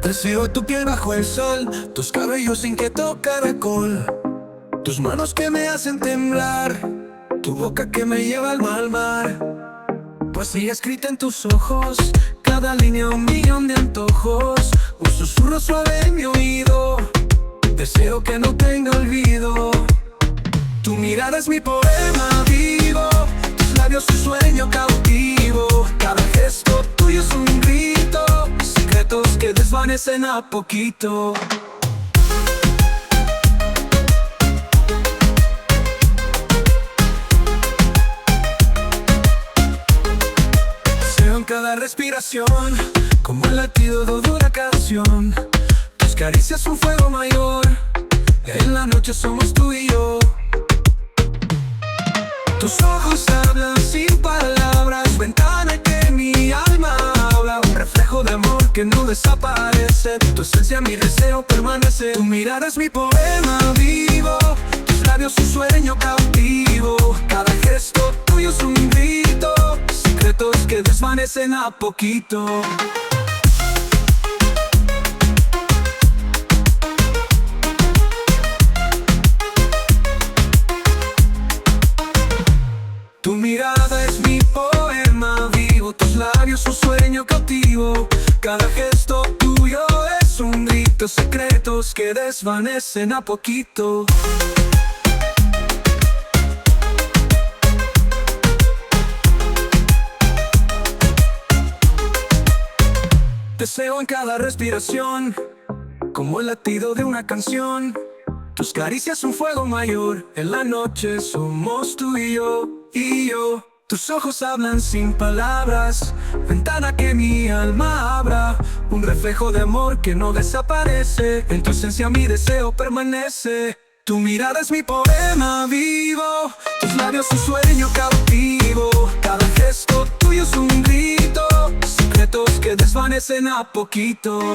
Deseo tu piel bajo el sol, tus cabellos inquieto caracol, tus manos que me hacen temblar, tu boca que me lleva al mal mar. Poesía escrita en tus ojos, cada línea un millón de antojos, un susurro suave en mi oído, deseo que no tenga olvido. Tu mirada es mi poema vivo, tus labios un sueño cautivo, cada gesto tuyo es un grito, secretos que desvanecen a poquito. Deseo en cada respiración, como el latido de una canción. Tus caricias un fuego mayor, en la noche somos tú y yo. Tus ojos hablan sin palabras, ventana que mi alma habla, un reflejo de amor que no desaparece, tu esencia mi deseo permanece. Tu mirada es mi poema vivo, tus labios un sueño cautivo, cada gesto tuyo es un grito, secretos que desvanecen a poquito. Tu mirada es mi poema vivo, tus labios un sueño cautivo, cada gesto tuyo es un grito, secretos que desvanecen a poquito. Deseo en cada respiración, como el latido de una canción. Tus caricias un fuego mayor, en la noche somos tú y yo. Tus ojos hablan sin palabras, ventana que mi alma abra, un reflejo de amor que no desaparece, en tu esencia mi deseo permanece. Tu mirada es mi poema vivo, tus labios un sueño cautivo, cada gesto tuyo es un grito, secretos que desvanecen a poquito.